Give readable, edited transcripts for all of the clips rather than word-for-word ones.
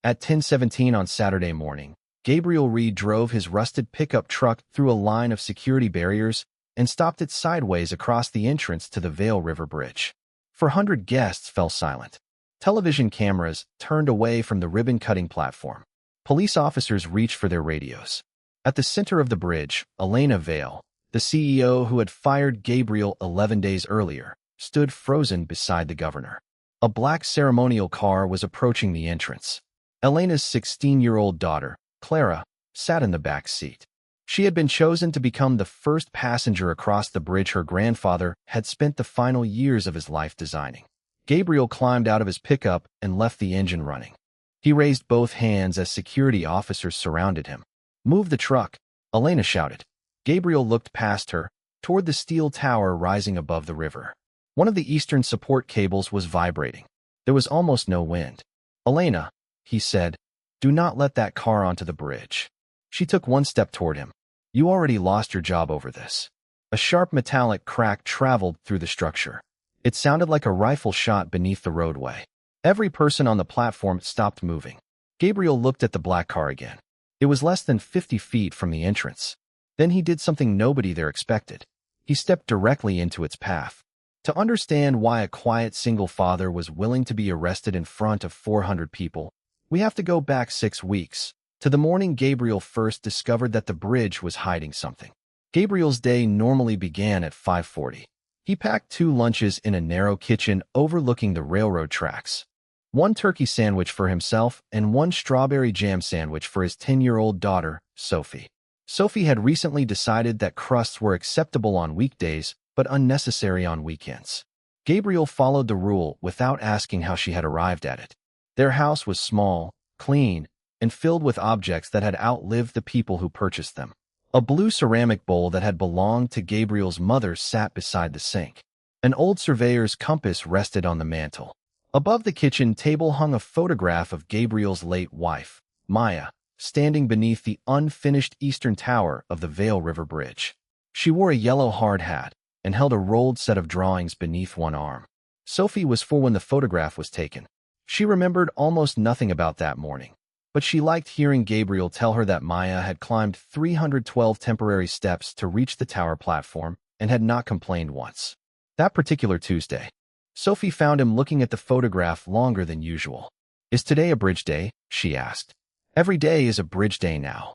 At 10:17 on Saturday morning, Gabriel Reed drove his rusted pickup truck through a line of security barriers and stopped it sideways across the entrance to the Vail River Bridge. 400 guests fell silent. Television cameras turned away from the ribbon-cutting platform. Police officers reached for their radios. At the center of the bridge, Elena Vail, the CEO who had fired Gabriel 11 days earlier, stood frozen beside the governor. A black ceremonial car was approaching the entrance. Elena's 16-year-old daughter, Clara, sat in the back seat. She had been chosen to become the first passenger across the bridge her grandfather had spent the final years of his life designing. Gabriel climbed out of his pickup and left the engine running. He raised both hands as security officers surrounded him. "Move the truck," Elena shouted. Gabriel looked past her, toward the steel tower rising above the river. One of the eastern support cables was vibrating. There was almost no wind. "Elena," he said, "do not let that car onto the bridge." She took one step toward him. "You already lost your job over this." A sharp metallic crack traveled through the structure. It sounded like a rifle shot beneath the roadway. Every person on the platform stopped moving. Gabriel looked at the black car again. It was less than 50 feet from the entrance. Then he did something nobody there expected. He stepped directly into its path. To understand why a quiet single father was willing to be arrested in front of 400 people, we have to go back 6 weeks, to the morning Gabriel first discovered that the bridge was hiding something. Gabriel's day normally began at 5:40. He packed 2 lunches in a narrow kitchen overlooking the railroad tracks. One turkey sandwich for himself and one strawberry jam sandwich for his 10-year-old daughter, Sophie. Sophie had recently decided that crusts were acceptable on weekdays but unnecessary on weekends. Gabriel followed the rule without asking how she had arrived at it. Their house was small, clean, and filled with objects that had outlived the people who purchased them. A blue ceramic bowl that had belonged to Gabriel's mother sat beside the sink. An old surveyor's compass rested on the mantel. Above the kitchen table hung a photograph of Gabriel's late wife, Maya, standing beneath the unfinished eastern tower of the Vail River Bridge. She wore a yellow hard hat and held a rolled set of drawings beneath one arm. Sophie was 4 when the photograph was taken. She remembered almost nothing about that morning, but she liked hearing Gabriel tell her that Maya had climbed 312 temporary steps to reach the tower platform and had not complained once. That particular Tuesday, Sophie found him looking at the photograph longer than usual. "Is today a bridge day?" she asked. "Every day is a bridge day now."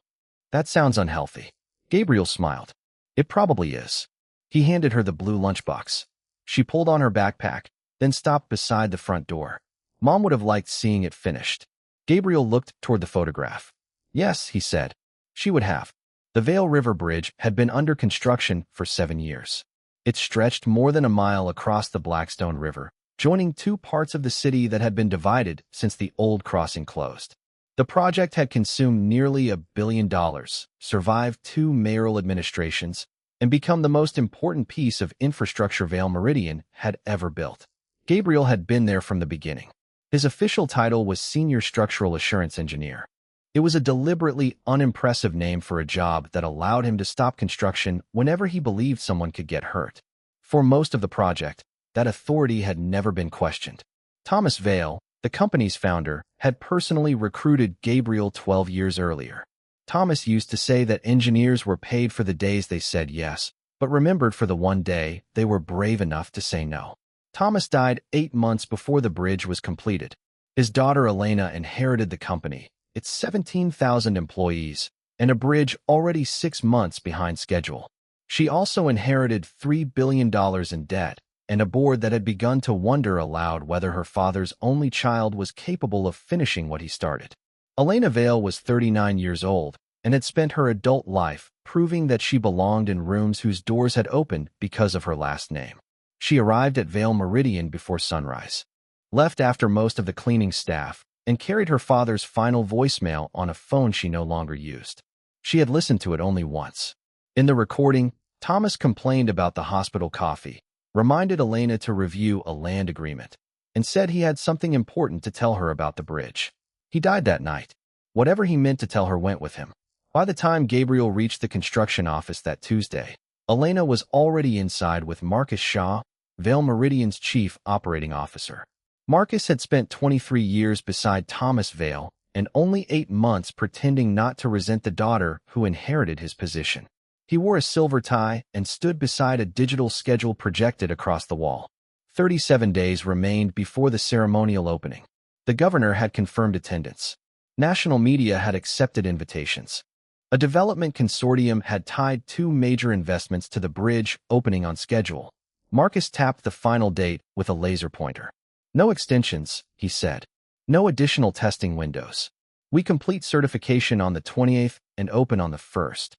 "That sounds unhealthy." Gabriel smiled. "It probably is." He handed her the blue lunchbox. She pulled on her backpack, then stopped beside the front door. Mom would have liked seeing it finished. Gabriel looked toward the photograph. "Yes," he said, "she would have." The Vail River Bridge had been under construction for 7 years. It stretched more than a mile across the Blackstone River, joining 2 parts of the city that had been divided since the old crossing closed. The project had consumed nearly $1 billion, survived 2 mayoral administrations, and become the most important piece of infrastructure Vail Meridian had ever built. Gabriel had been there from the beginning. His official title was Senior Structural Assurance Engineer. It was a deliberately unimpressive name for a job that allowed him to stop construction whenever he believed someone could get hurt. For most of the project, that authority had never been questioned. Thomas Vail, the company's founder, had personally recruited Gabriel 12 years earlier. Thomas used to say that engineers were paid for the days they said yes, but remembered for the one day they were brave enough to say no. Thomas died 8 months before the bridge was completed. His daughter Elena inherited the company, its 17,000 employees, and a bridge already 6 months behind schedule. She also inherited $3 billion in debt and a board that had begun to wonder aloud whether her father's only child was capable of finishing what he started. Elena Vail was 39 years old and had spent her adult life proving that she belonged in rooms whose doors had opened because of her last name. She arrived at Vail Meridian before sunrise, left after most of the cleaning staff, and carried her father's final voicemail on a phone she no longer used. She had listened to it only once. In the recording, Thomas complained about the hospital coffee, reminded Elena to review a land agreement, and said he had something important to tell her about the bridge. He died that night. Whatever he meant to tell her went with him. By the time Gabriel reached the construction office that Tuesday, Elena was already inside with Marcus Shaw, Vail Meridian's chief operating officer. Marcus had spent 23 years beside Thomas Vail and only 8 months pretending not to resent the daughter who inherited his position. He wore a silver tie and stood beside a digital schedule projected across the wall. 37 days remained before the ceremonial opening. The governor had confirmed attendance. National media had accepted invitations. A development consortium had tied 2 major investments to the bridge opening on schedule. Marcus tapped the final date with a laser pointer. "No extensions," he said. "No additional testing windows. We complete certification on the 28th and open on the 1st.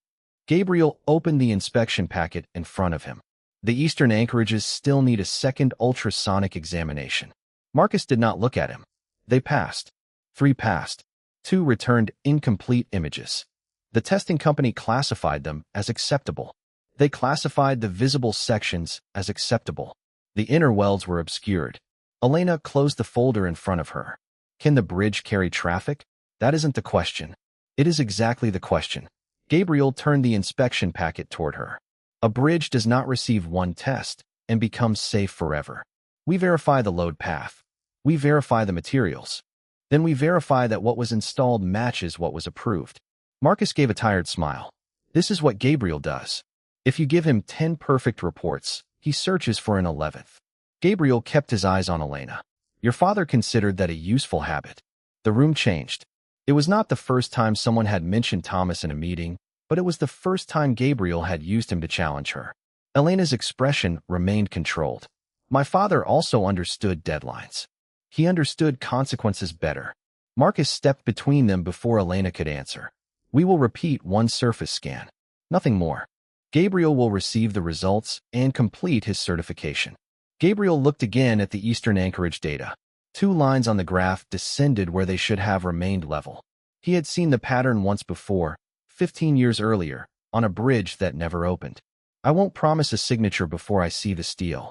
Gabriel opened the inspection packet in front of him. The eastern anchorages still need a second ultrasonic examination. Marcus did not look at him. They passed. 3 passed. 2 returned incomplete images. The testing company classified them as acceptable. They classified the visible sections as acceptable. The inner welds were obscured. Elena closed the folder in front of her. Can the bridge carry traffic? That isn't the question. It is exactly the question. Gabriel turned the inspection packet toward her. A bridge does not receive one test and becomes safe forever. We verify the load path. We verify the materials. Then we verify that what was installed matches what was approved. Marcus gave a tired smile. This is what Gabriel does. If you give him 10 perfect reports, he searches for an 11th. Gabriel kept his eyes on Elena. Your father considered that a useful habit. The room changed. It was not the first time someone had mentioned Thomas in a meeting, but it was the first time Gabriel had used him to challenge her. Elena's expression remained controlled. My father also understood deadlines. He understood consequences better. Marcus stepped between them before Elena could answer. We will repeat one surface scan. Nothing more. Gabriel will receive the results and complete his certification. Gabriel looked again at the eastern anchorage data. 2 lines on the graph descended where they should have remained level. He had seen the pattern once before, 15 years earlier, on a bridge that never opened. I won't promise a signature before I see the steel.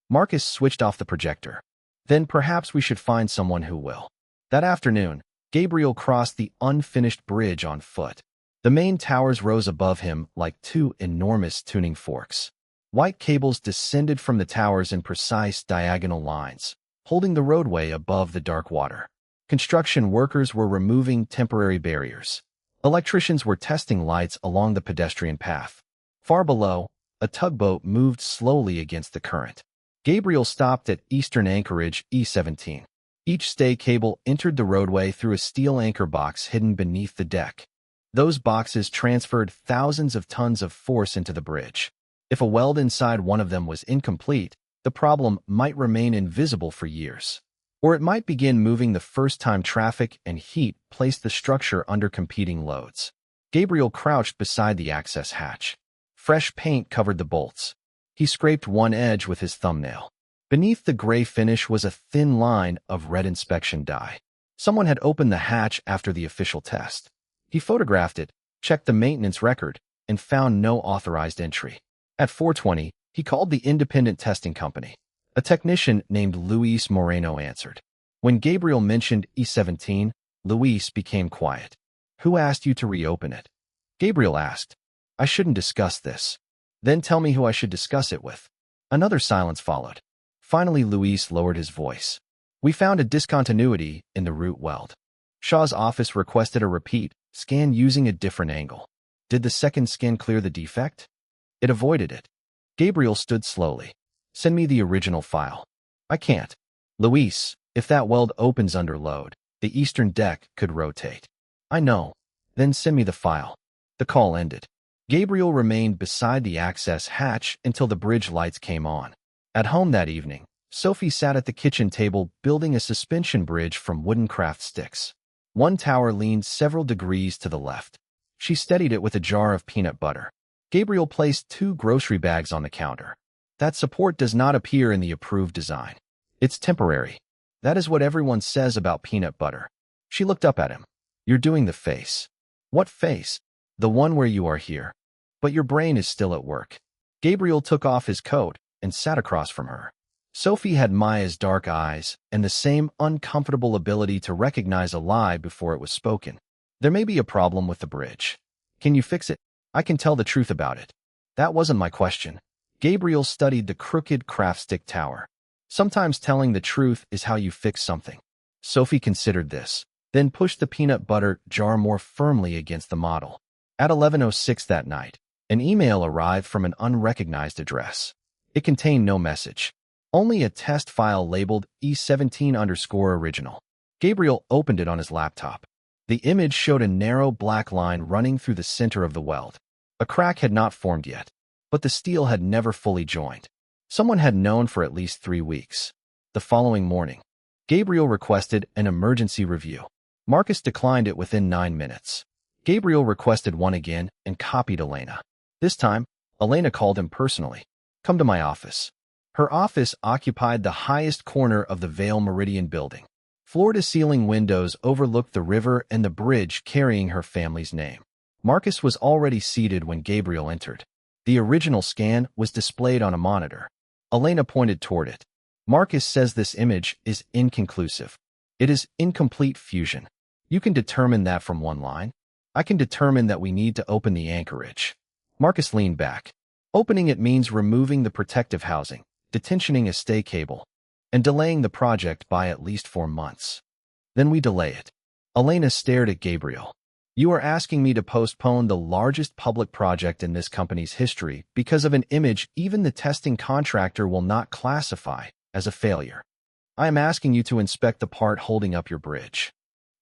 Marcus switched off the projector. Then perhaps we should find someone who will. That afternoon, Gabriel crossed the unfinished bridge on foot. The main towers rose above him like 2 enormous tuning forks. White cables descended from the towers in precise diagonal lines, holding the roadway above the dark water. Construction workers were removing temporary barriers. Electricians were testing lights along the pedestrian path. Far below, a tugboat moved slowly against the current. Gabriel stopped at eastern anchorage E17. Each stay cable entered the roadway through a steel anchor box hidden beneath the deck. Those boxes transferred thousands of tons of force into the bridge. If a weld inside one of them was incomplete, the problem might remain invisible for years. Or it might begin moving the first time traffic and heat placed the structure under competing loads. Gabriel crouched beside the access hatch. Fresh paint covered the bolts. He scraped one edge with his thumbnail. Beneath the gray finish was a thin line of red inspection dye. Someone had opened the hatch after the official test. He photographed it, checked the maintenance record, and found no authorized entry. At 4:20, he called the independent testing company. A technician named Luis Moreno answered. When Gabriel mentioned E17, Luis became quiet. Who asked you to reopen it? Gabriel asked. I shouldn't discuss this. Then tell me who I should discuss it with. Another silence followed. Finally, Luis lowered his voice. We found a discontinuity in the root weld. Shaw's office requested a repeat scan using a different angle. Did the second scan clear the defect? It avoided it. Gabriel stood slowly. Send me the original file. I can't. Luis, if that weld opens under load, the eastern deck could rotate. I know. Then send me the file. The call ended. Gabriel remained beside the access hatch until the bridge lights came on. At home that evening, Sophie sat at the kitchen table building a suspension bridge from wooden craft sticks. One tower leaned several degrees to the left. She steadied it with a jar of peanut butter. Gabriel placed 2 grocery bags on the counter. That support does not appear in the approved design. It's temporary. That is what everyone says about peanut butter. She looked up at him. You're doing the face. What face? The one where you are here. But your brain is still at work. Gabriel took off his coat and sat across from her. Sophie had Maya's dark eyes and the same uncomfortable ability to recognize a lie before it was spoken. There may be a problem with the bridge. Can you fix it? I can tell the truth about it. That wasn't my question. Gabriel studied the crooked craft stick tower. Sometimes telling the truth is how you fix something. Sophie considered this. then pushed the peanut butter jar more firmly against the model. At 11:06 that night, an email arrived from an unrecognized address. It contained no message, only a test file labeled E17_original. Gabriel opened it on his laptop. The image showed a narrow black line running through the center of the weld. A crack had not formed yet, but the steel had never fully joined. Someone had known for at least 3 weeks. The following morning, Gabriel requested an emergency review. Marcus declined it within 9 minutes. Gabriel requested one again and copied Elena. This time, Elena called him personally. "Come to my office." Her office occupied the highest corner of the Vale Meridian building. Floor-to-ceiling windows overlooked the river and the bridge carrying her family's name. Marcus was already seated when Gabriel entered. The original scan was displayed on a monitor. Elena pointed toward it. "Marcus says this image is inconclusive. It is incomplete fusion. You can determine that from one line. I can determine that we need to open the anchorage." Marcus leaned back. "Opening it means removing the protective housing, detentioning a stay cable, and delaying the project by at least 4 months. Then we delay it." Elena stared at Gabriel. "You are asking me to postpone the largest public project in this company's history because of an image even the testing contractor will not classify as a failure. I am asking you to inspect the part holding up your bridge."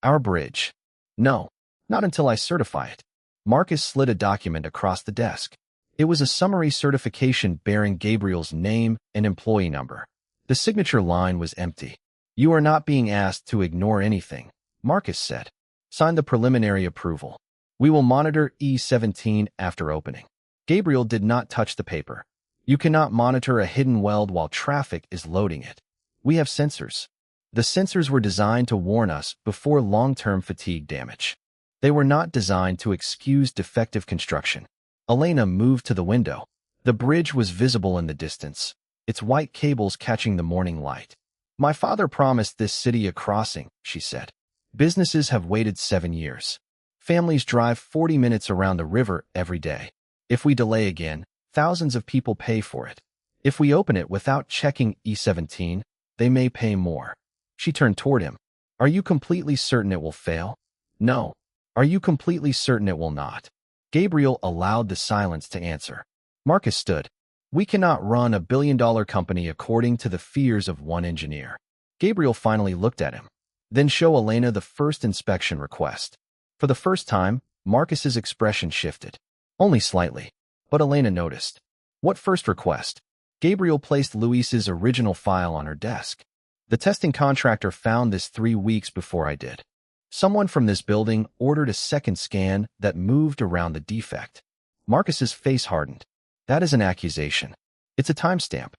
"Our bridge?" "No, not until I certify it." Marcus slid a document across the desk. It was a summary certification bearing Gabriel's name and employee number. The signature line was empty. "You are not being asked to ignore anything," Marcus said. "Sign the preliminary approval. We will monitor E17 after opening." Gabriel did not touch the paper. "You cannot monitor a hidden weld while traffic is loading it. We have sensors. The sensors were designed to warn us before long-term fatigue damage. They were not designed to excuse defective construction." Elena moved to the window. The bridge was visible in the distance, its white cables catching the morning light. "My father promised this city a crossing," she said. "Businesses have waited 7 years. Families drive 40 minutes around the river every day. If we delay again, thousands of people pay for it. If we open it without checking E17, they may pay more." She turned toward him. "Are you completely certain it will fail?" "No." "Are you completely certain it will not?" Gabriel allowed the silence to answer. Marcus stood. "We cannot run a billion-dollar company according to the fears of one engineer." Gabriel finally looked at him. "Then show Elena the first inspection request." For the first time, Marcus's expression shifted. Only slightly, but Elena noticed. "What first request?" Gabriel placed Luis's original file on her desk. "The testing contractor found this 3 weeks before I did. Someone from this building ordered a second scan that moved around the defect." Marcus's face hardened. "That is an accusation. It's a timestamp."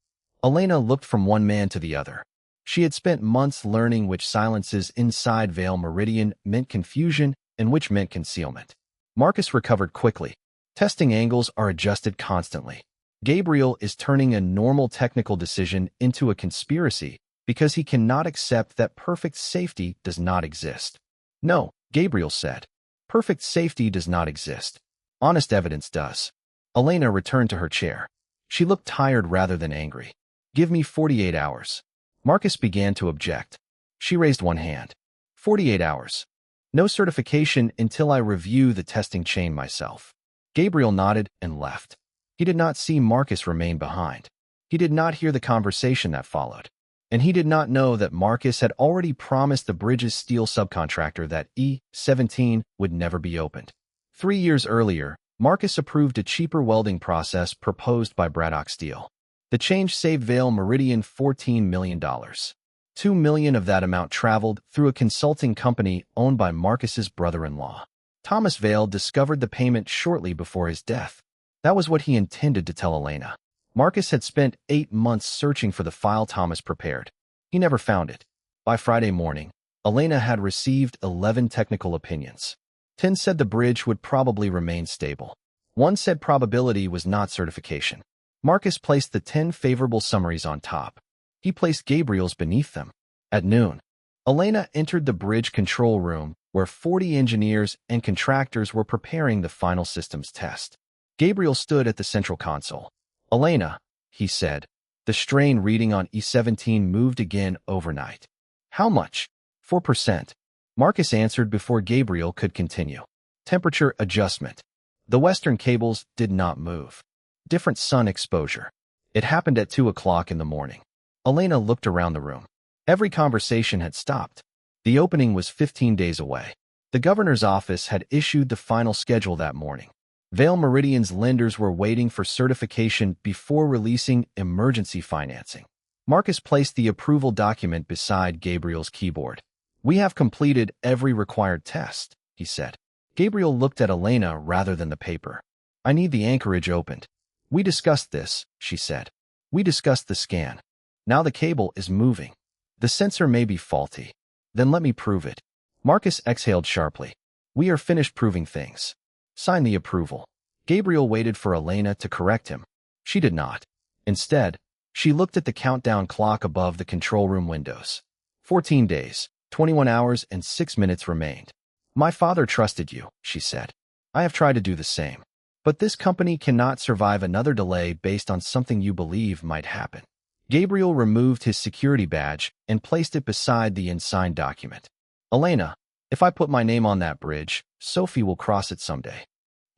Elena looked from one man to the other. She had spent months learning which silences inside Vale Meridian meant confusion and which meant concealment. Marcus recovered quickly. "Testing angles are adjusted constantly. Gabriel is turning a normal technical decision into a conspiracy because he cannot accept that perfect safety does not exist." "No," Gabriel said. "Perfect safety does not exist. Honest evidence does." Elena returned to her chair. She looked tired rather than angry. "Give me 48 hours. Marcus began to object. She raised one hand. 48 hours. No certification until I review the testing chain myself." Gabriel nodded and left. He did not see Marcus remain behind. He did not hear the conversation that followed. And he did not know that Marcus had already promised the bridge's steel subcontractor that E17 would never be opened. 3 years earlier, Marcus approved a cheaper welding process proposed by Braddock Steel. The change saved Vale Meridian $14 million. $2 million of that amount traveled through a consulting company owned by Marcus's brother-in-law. Thomas Vale discovered the payment shortly before his death. That was what he intended to tell Elena. Marcus had spent 8 months searching for the file Thomas prepared. He never found it. By Friday morning, Elena had received 11 technical opinions. 10 said the bridge would probably remain stable. 1 said probability was not certification. Marcus placed the 10 favorable summaries on top. He placed Gabriel's beneath them. At noon, Elena entered the bridge control room where 40 engineers and contractors were preparing the final systems test. Gabriel stood at the central console. "Elena," he said. The strain reading on E17 moved again overnight. "How much?" 4%. Marcus answered before Gabriel could continue. Temperature adjustment. The western cables did not move. Different sun exposure. It happened at 2 o'clock in the morning. Elena looked around the room. Every conversation had stopped. The opening was 15 days away. The governor's office had issued the final schedule that morning. Vale Meridian's lenders were waiting for certification before releasing emergency financing. Marcus placed the approval document beside Gabriel's keyboard. "We have completed every required test," he said. Gabriel looked at Elena rather than the paper. "I need the anchorage opened." "We discussed this," she said. "We discussed the scan. Now the cable is moving. The sensor may be faulty." "Then let me prove it." Marcus exhaled sharply. "We are finished proving things. Sign the approval." Gabriel waited for Elena to correct him. She did not. Instead, she looked at the countdown clock above the control room windows. 14 days, 21 hours, and 6 minutes remained. "My father trusted you," she said. "I have tried to do the same. But this company cannot survive another delay based on something you believe might happen." Gabriel removed his security badge and placed it beside the unsigned document. "Elena, if I put my name on that bridge, Sophie will cross it someday.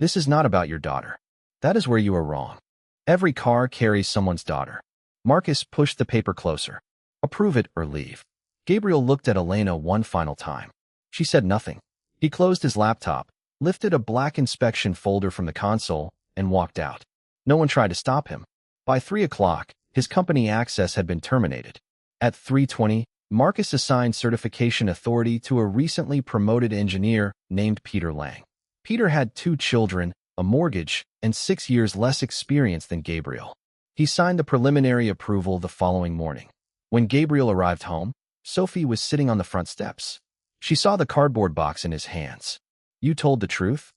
This is not about your daughter. That is where you are wrong. Every car carries someone's daughter." Marcus pushed the paper closer. "Approve it or leave." Gabriel looked at Elena one final time. She said nothing. He closed his laptop, lifted a black inspection folder from the console, and walked out. No one tried to stop him. By 3 o'clock, his company access had been terminated. At 3:20, Marcus assigned certification authority to a recently promoted engineer named Peter Lang. Peter had 2 children, a mortgage, and 6 years less experience than Gabriel. He signed the preliminary approval the following morning. When Gabriel arrived home, Sophie was sitting on the front steps. She saw the cardboard box in his hands. "You told the truth?"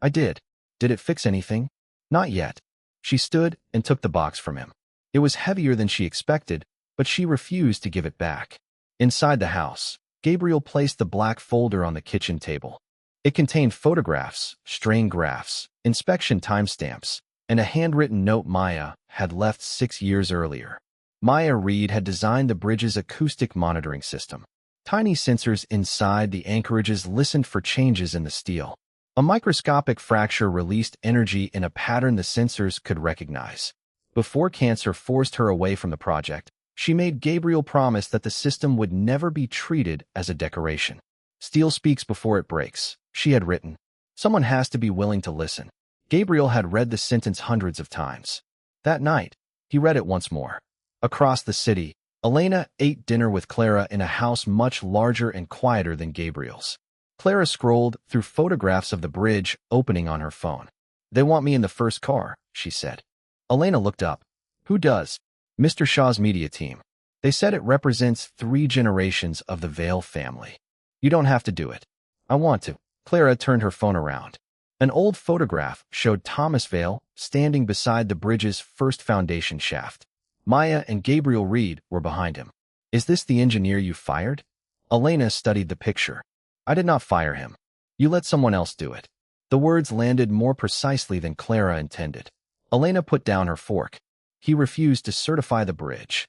"I did." "Did it fix anything?" "Not yet." She stood and took the box from him. It was heavier than she expected, but she refused to give it back. Inside the house, Gabriel placed the black folder on the kitchen table. It contained photographs, strain graphs, inspection timestamps, and a handwritten note Maya had left 6 years earlier. Maya Reed had designed the bridge's acoustic monitoring system. Tiny sensors inside the anchorages listened for changes in the steel. A microscopic fracture released energy in a pattern the sensors could recognize. Before cancer forced her away from the project, she made Gabriel promise that the system would never be treated as a decoration. "Steel speaks before it breaks," she had written. "Someone has to be willing to listen." Gabriel had read the sentence hundreds of times. That night, he read it once more. Across the city, Elena ate dinner with Clara in a house much larger and quieter than Gabriel's. Clara scrolled through photographs of the bridge opening on her phone. "They want me in the first car," she said. Elena looked up. "Who does?" "Mr. Shaw's media team. They said it represents 3 generations of the Vale family." "You don't have to do it." "I want to." Clara turned her phone around. An old photograph showed Thomas Vale standing beside the bridge's first foundation shaft. Maya and Gabriel Reed were behind him. "Is this the engineer you fired?" Elena studied the picture. "I did not fire him. You let someone else do it." The words landed more precisely than Clara intended. Elena put down her fork. "He refused to certify the bridge."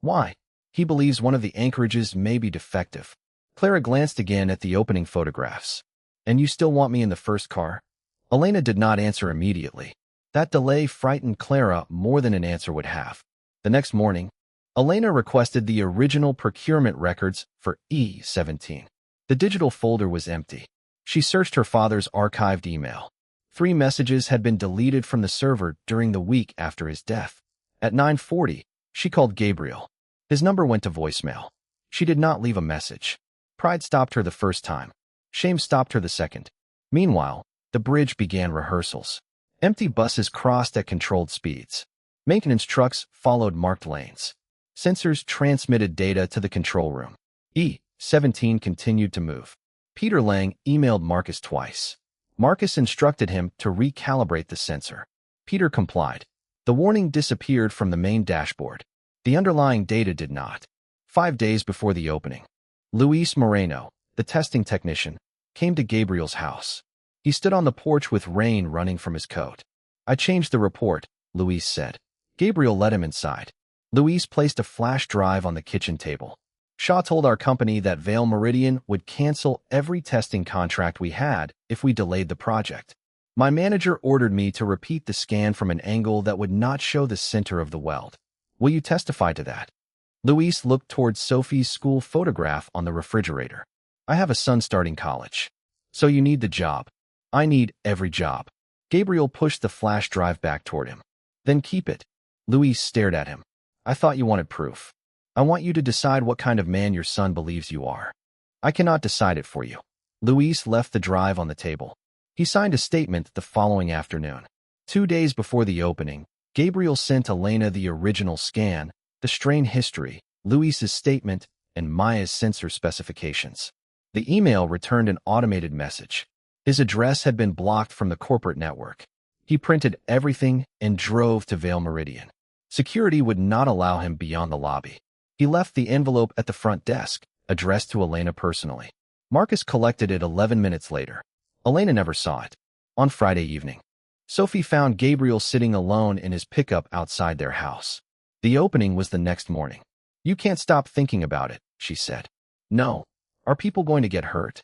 "Why?" "He believes one of the anchorages may be defective." Clara glanced again at the opening photographs. "And you still want me in the first car?" Elena did not answer immediately. That delay frightened Clara more than an answer would have. The next morning, Elena requested the original procurement records for E17. The digital folder was empty. She searched her father's archived email. 3 messages had been deleted from the server during the week after his death. At 9:40, she called Gabriel. His number went to voicemail. She did not leave a message. Pride stopped her the first time. Shame stopped her the second. Meanwhile, the bridge began rehearsals. Empty buses crossed at controlled speeds. Maintenance trucks followed marked lanes. Sensors transmitted data to the control room. E17 continued to move. Peter Lang emailed Marcus twice. Marcus instructed him to recalibrate the sensor. Peter complied. The warning disappeared from the main dashboard. The underlying data did not. 5 days before the opening, Luis Moreno, the testing technician, came to Gabriel's house. He stood on the porch with rain running from his coat. "I changed the report," Luis said. Gabriel let him inside. Luis placed a flash drive on the kitchen table. Shaw told our company that Vale Meridian would cancel every testing contract we had if we delayed the project. My manager ordered me to repeat the scan from an angle that would not show the center of the weld. Will you testify to that? Luis looked towards Sophie's school photograph on the refrigerator. I have a son starting college. So you need the job. I need every job. Gabriel pushed the flash drive back toward him. Then keep it. Luis stared at him. I thought you wanted proof. I want you to decide what kind of man your son believes you are. I cannot decide it for you. Luis left the drive on the table. He signed a statement the following afternoon. 2 days before the opening, Gabriel sent Elena the original scan, the strain history, Luis's statement, and Maya's sensor specifications. The email returned an automated message. His address had been blocked from the corporate network. He printed everything and drove to Vale Meridian. Security would not allow him beyond the lobby. He left the envelope at the front desk, addressed to Elena personally. Marcus collected it 11 minutes later. Elena never saw it. On Friday evening, Sophie found Gabriel sitting alone in his pickup outside their house. The opening was the next morning. You can't stop thinking about it, she said. No. Are people going to get hurt?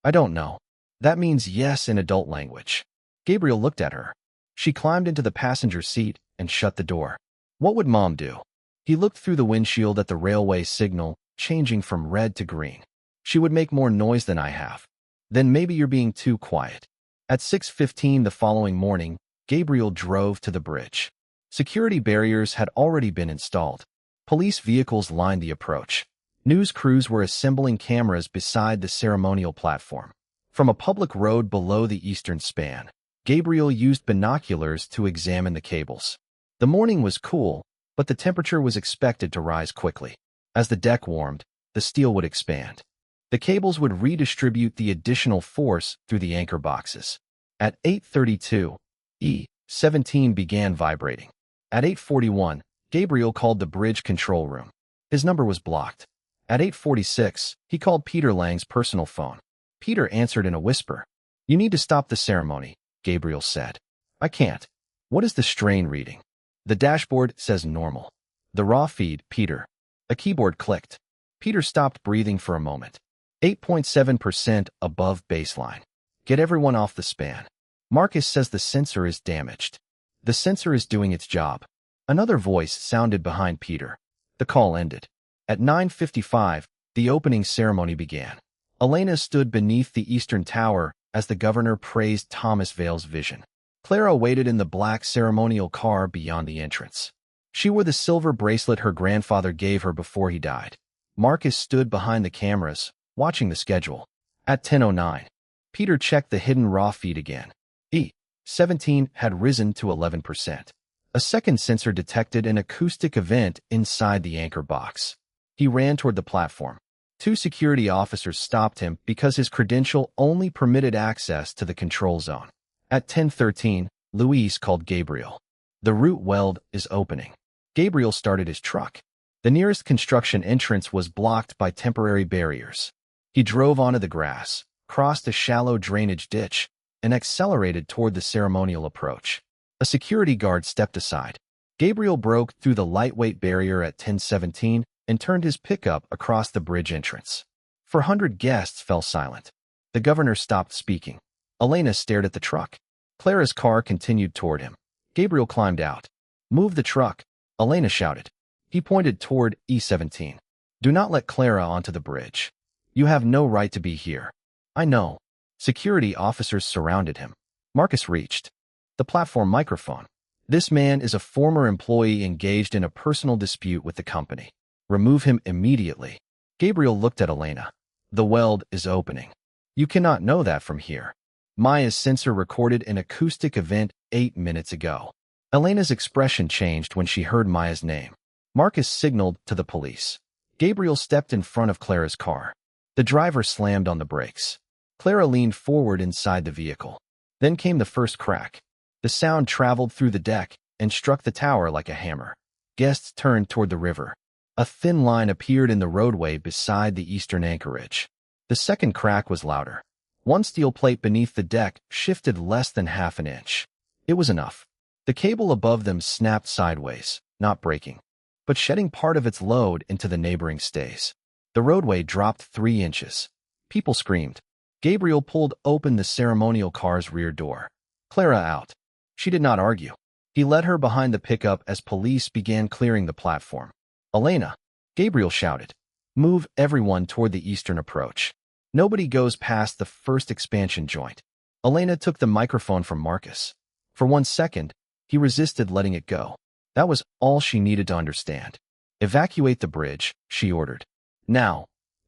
I don't know. That means yes in adult language. Gabriel looked at her. She climbed into the passenger seat and shut the door. What would Mom do? He looked through the windshield at the railway signal, changing from red to green. She would make more noise than I have. Then maybe you're being too quiet. At 6:15 the following morning, Gabriel drove to the bridge. Security barriers had already been installed. Police vehicles lined the approach. News crews were assembling cameras beside the ceremonial platform. From a public road below the eastern span, Gabriel used binoculars to examine the cables. The morning was cool, but the temperature was expected to rise quickly. As the deck warmed, the steel would expand. The cables would redistribute the additional force through the anchor boxes. At 8:32, E-17 began vibrating. At 8:41, Gabriel called the bridge control room. His number was blocked. At 8:46, he called Peter Lang's personal phone. Peter answered in a whisper. You need to stop the ceremony, Gabriel said. I can't. What is the strain reading? The dashboard says normal. The raw feed, Peter. A keyboard clicked. Peter stopped breathing for a moment. 8.7% above baseline. Get everyone off the span. Marcus says the sensor is damaged. The sensor is doing its job. Another voice sounded behind Peter. The call ended. At 9:55, the opening ceremony began. Elena stood beneath the eastern tower as the governor praised Thomas Vale's vision. Clara waited in the black ceremonial car beyond the entrance. She wore the silver bracelet her grandfather gave her before he died. Marcus stood behind the cameras, watching the schedule. At 10:09, Peter checked the hidden raw feed again. E-17 had risen to 11%. A second sensor detected an acoustic event inside the anchor box. He ran toward the platform. 2 security officers stopped him because his credential only permitted access to the control zone. At 10:13, Luis called Gabriel. The root weld is opening. Gabriel started his truck. The nearest construction entrance was blocked by temporary barriers. He drove onto the grass, crossed a shallow drainage ditch, and accelerated toward the ceremonial approach. A security guard stepped aside. Gabriel broke through the lightweight barrier at 10:17 and turned his pickup across the bridge entrance. 400 guests fell silent. The governor stopped speaking. Elena stared at the truck. Clara's car continued toward him. Gabriel climbed out. Move the truck, Elena shouted. He pointed toward E-17. Do not let Clara onto the bridge. You have no right to be here. I know. Security officers surrounded him. Marcus reached the platform microphone. This man is a former employee engaged in a personal dispute with the company. Remove him immediately. Gabriel looked at Elena. The weld is opening. You cannot know that from here. Maya's sensor recorded an acoustic event 8 minutes ago. Elena's expression changed when she heard Maya's name. Marcus signaled to the police. Gabriel stepped in front of Clara's car. The driver slammed on the brakes. Clara leaned forward inside the vehicle. Then came the first crack. The sound traveled through the deck and struck the tower like a hammer. Guests turned toward the river. A thin line appeared in the roadway beside the eastern anchorage. The second crack was louder. One steel plate beneath the deck shifted less than half an inch. It was enough. The cable above them snapped sideways, not breaking, but shedding part of its load into the neighboring stays. The roadway dropped 3 inches. People screamed. Gabriel pulled open the ceremonial car's rear door. Clara out. She did not argue. He led her behind the pickup as police began clearing the platform. Elena, Gabriel shouted. Move everyone toward the eastern approach. Nobody goes past the first expansion joint. Elena took the microphone from Marcus. For 1 second, he resisted letting it go. That was all she needed to understand. Evacuate the bridge, she ordered. Now.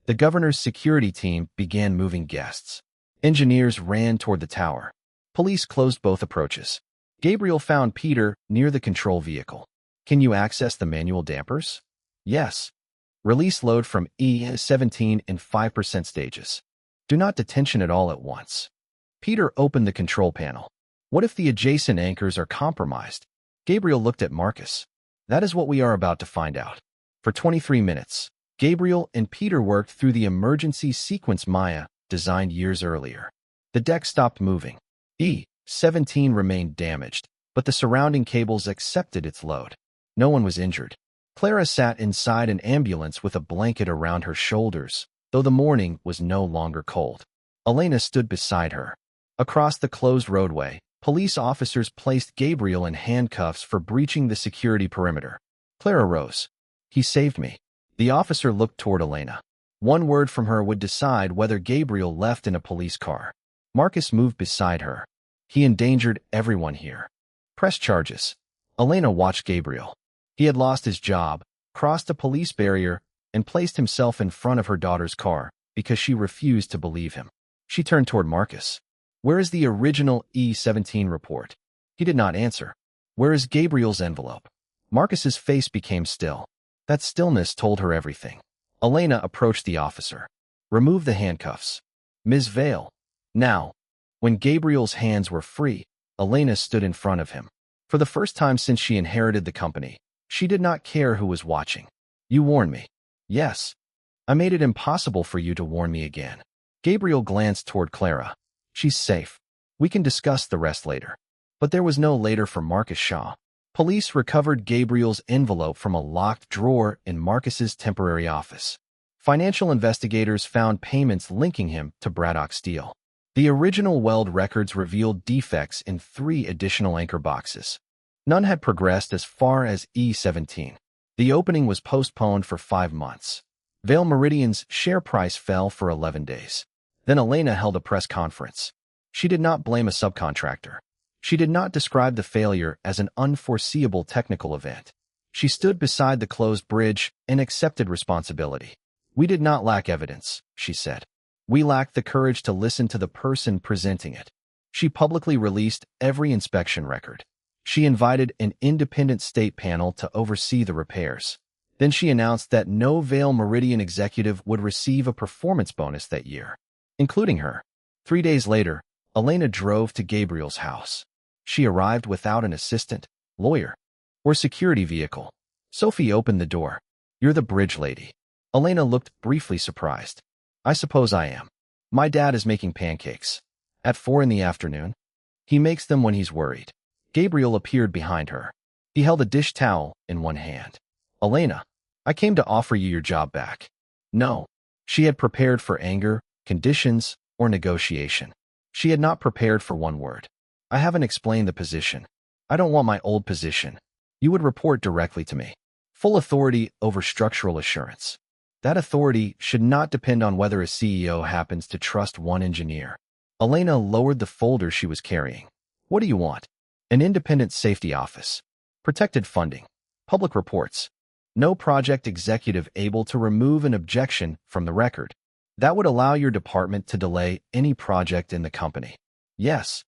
The governor's security team began moving guests. Engineers ran toward the tower. Police closed both approaches. Gabriel found Peter near the control vehicle. Can you access the manual dampers? Yes. Release load from E17 in 5% stages. Do not detention at all at once. Peter opened the control panel. What if the adjacent anchors are compromised? Gabriel looked at Marcus. That is what we are about to find out. For 23 minutes, Gabriel and Peter worked through the emergency sequence Maya designed years earlier. The deck stopped moving. E17 remained damaged, but the surrounding cables accepted its load. No one was injured. Clara sat inside an ambulance with a blanket around her shoulders, though the morning was no longer cold. Elena stood beside her. Across the closed roadway, police officers placed Gabriel in handcuffs for breaching the security perimeter. Clara rose. He saved me. The officer looked toward Elena. One word from her would decide whether Gabriel left in a police car. Marcus moved beside her. He endangered everyone here. Press charges. Elena watched Gabriel. He had lost his job, crossed a police barrier, and placed himself in front of her daughter's car because she refused to believe him. She turned toward Marcus. Where is the original E17 report? He did not answer. Where is Gabriel's envelope? Marcus's face became still. That stillness told her everything. Elena approached the officer. Remove the handcuffs. Ms. Vale. Now. When Gabriel's hands were free, Elena stood in front of him. For the first time since she inherited the company, she did not care who was watching. You warned me. Yes. I made it impossible for you to warn me again. Gabriel glanced toward Clara. She's safe. We can discuss the rest later. But there was no later for Marcus Shaw. Police recovered Gabriel's envelope from a locked drawer in Marcus's temporary office. Financial investigators found payments linking him to Braddock Steel. The original weld records revealed defects in 3 additional anchor boxes. None had progressed as far as E17. The opening was postponed for 5 months. Vale Meridian's share price fell for 11 days. Then Elena held a press conference. She did not blame a subcontractor. She did not describe the failure as an unforeseeable technical event. She stood beside the closed bridge and accepted responsibility. We did not lack evidence, she said. We lacked the courage to listen to the person presenting it. She publicly released every inspection record. She invited an independent state panel to oversee the repairs. Then she announced that no Vale Meridian executive would receive a performance bonus that year, including her. 3 days later, Elena drove to Gabriel's house. She arrived without an assistant, lawyer, or security vehicle. Sophie opened the door. You're the bridge lady. Elena looked briefly surprised. I suppose I am. My dad is making pancakes. At 4 in the afternoon. He makes them when he's worried. Gabriel appeared behind her. He held a dish towel in one hand. Elena, I came to offer you your job back. No. She had prepared for anger, conditions, or negotiation. She had not prepared for one word. I haven't explained the position. I don't want my old position. You would report directly to me. Full authority over structural assurance. That authority should not depend on whether a CEO happens to trust one engineer. Elena lowered the folder she was carrying. What do you want? An independent safety office. Protected funding. Public reports. No project executive able to remove an objection from the record. That would allow your department to delay any project in the company. Yes.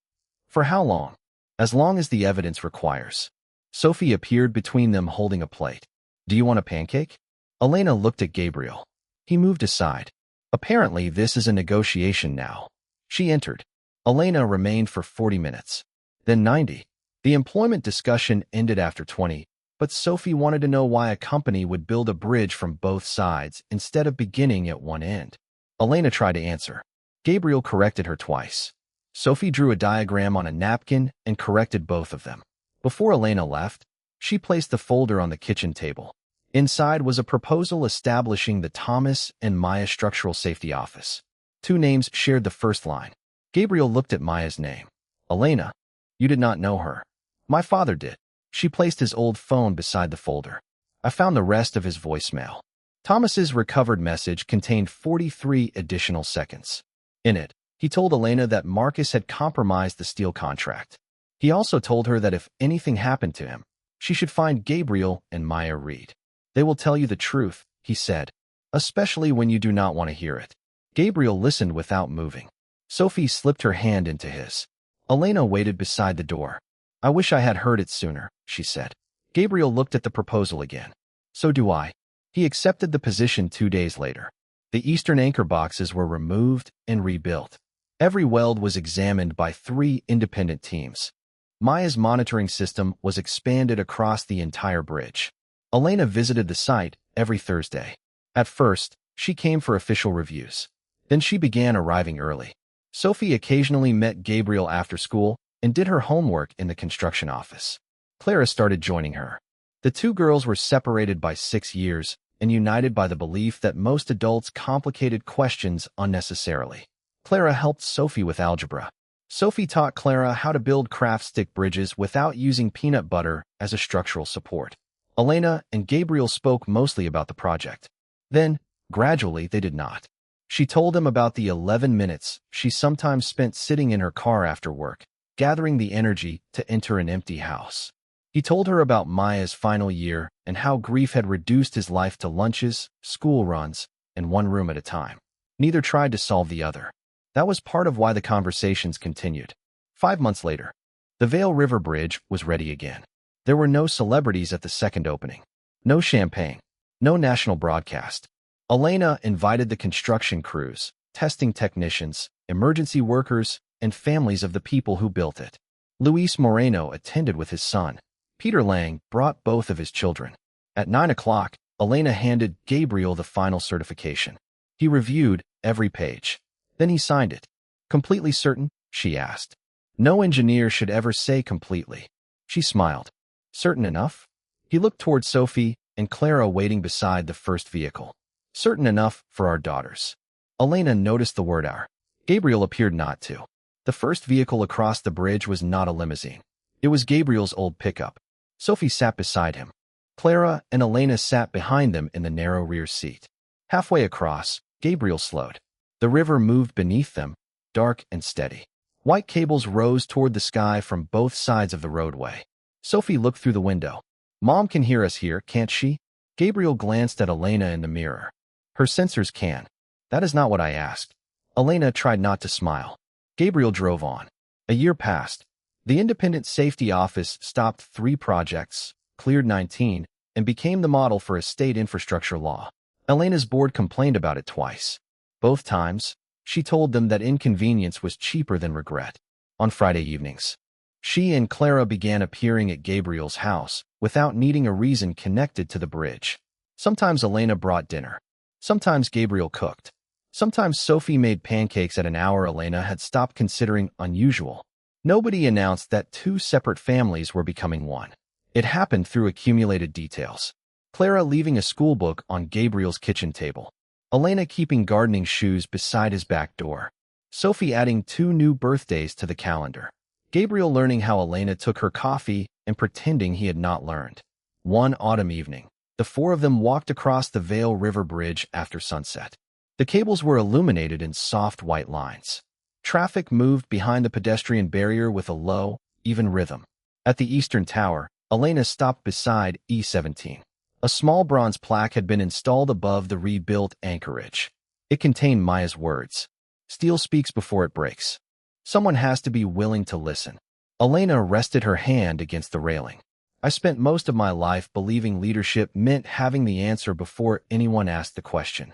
For how long? As long as the evidence requires. Sophie appeared between them holding a plate. Do you want a pancake? Elena looked at Gabriel. He moved aside. Apparently, this is a negotiation now. She entered. Elena remained for 40 minutes. Then 90. The employment discussion ended after 20, but Sophie wanted to know why a company would build a bridge from both sides instead of beginning at one end. Elena tried to answer. Gabriel corrected her twice. Sophie drew a diagram on a napkin and corrected both of them. Before Elena left, she placed the folder on the kitchen table. Inside was a proposal establishing the Thomas and Maya Structural Safety Office. Two names shared the first line. Gabriel looked at Maya's name. Elena. You did not know her. My father did. She placed his old phone beside the folder. I found the rest of his voicemail. Thomas's recovered message contained 43 additional seconds. In it, he told Elena that Marcus had compromised the steel contract. He also told her that if anything happened to him, she should find Gabriel and Maya Reed. They will tell you the truth, he said, especially when you do not want to hear it. Gabriel listened without moving. Sophie slipped her hand into his. Elena waited beside the door. I wish I had heard it sooner, she said. Gabriel looked at the proposal again. So do I. He accepted the position 2 days later. The eastern anchor boxes were removed and rebuilt. Every weld was examined by 3 independent teams. Maya's monitoring system was expanded across the entire bridge. Elena visited the site every Thursday. At first, she came for official reviews. Then she began arriving early. Sophie occasionally met Gabriel after school and did her homework in the construction office. Clara started joining her. The two girls were separated by 6 years and united by the belief that most adults complicated questions unnecessarily. Clara helped Sophie with algebra. Sophie taught Clara how to build craft stick bridges without using peanut butter as a structural support. Elena and Gabriel spoke mostly about the project. Then, gradually, they did not. She told them about the 11 minutes she sometimes spent sitting in her car after work, gathering the energy to enter an empty house. He told her about Maya's final year and how grief had reduced his life to lunches, school runs, and one room at a time. Neither tried to solve the other. That was part of why the conversations continued. 5 months later, the Vail River Bridge was ready again. There were no celebrities at the second opening. No champagne. No national broadcast. Elena invited the construction crews, testing technicians, emergency workers, and families of the people who built it. Luis Moreno attended with his son. Peter Lang brought both of his children. At 9 o'clock, Elena handed Gabriel the final certification. He reviewed every page. Then he signed it. Completely certain? She asked. No engineer should ever say completely. She smiled. Certain enough? He looked toward Sophie and Clara waiting beside the first vehicle. Certain enough for our daughters. Elena noticed the word our. Gabriel appeared not to. The first vehicle across the bridge was not a limousine. It was Gabriel's old pickup. Sophie sat beside him. Clara and Elena sat behind them in the narrow rear seat. Halfway across, Gabriel slowed. The river moved beneath them, dark and steady. White cables rose toward the sky from both sides of the roadway. Sophie looked through the window. Mom can hear us here, can't she? Gabriel glanced at Elena in the mirror. Her sensors can. That is not what I asked. Elena tried not to smile. Gabriel drove on. A year passed. The Independent Safety Office stopped 3 projects, cleared 19, and became the model for a state infrastructure law. Elena's board complained about it twice. Both times, she told them that inconvenience was cheaper than regret. On Friday evenings, she and Clara began appearing at Gabriel's house without needing a reason connected to the bridge. Sometimes Elena brought dinner. Sometimes Gabriel cooked. Sometimes Sophie made pancakes at an hour Elena had stopped considering unusual. Nobody announced that 2 separate families were becoming one. It happened through accumulated details. Clara leaving a school book on Gabriel's kitchen table. Elena keeping gardening shoes beside his back door. Sophie adding 2 new birthdays to the calendar. Gabriel learning how Elena took her coffee and pretending he had not learned. One autumn evening, the 4 of them walked across the Vail River Bridge after sunset. The cables were illuminated in soft white lines. Traffic moved behind the pedestrian barrier with a low, even rhythm. At the eastern tower, Elena stopped beside E17. A small bronze plaque had been installed above the rebuilt anchorage. It contained Maya's words. Steel speaks before it breaks. Someone has to be willing to listen. Elena rested her hand against the railing. I spent most of my life believing leadership meant having the answer before anyone asked the question.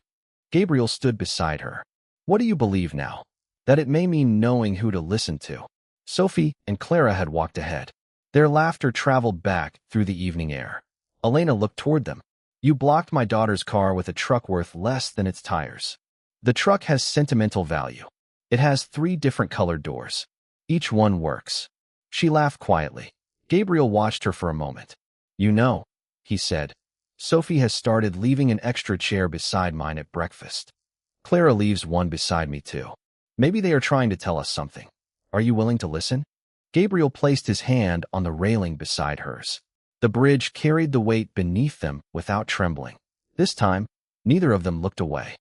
Gabriel stood beside her. What do you believe now? That it may mean knowing who to listen to. Sophie and Clara had walked ahead. Their laughter traveled back through the evening air. Elena looked toward them. You blocked my daughter's car with a truck worth less than its tires. The truck has sentimental value. It has 3 different colored doors. Each one works. She laughed quietly. Gabriel watched her for a moment. You know, he said. Sophie has started leaving an extra chair beside mine at breakfast. Clara leaves one beside me too. Maybe they are trying to tell us something. Are you willing to listen? Gabriel placed his hand on the railing beside hers. The bridge carried the weight beneath them without trembling. This time, neither of them looked away.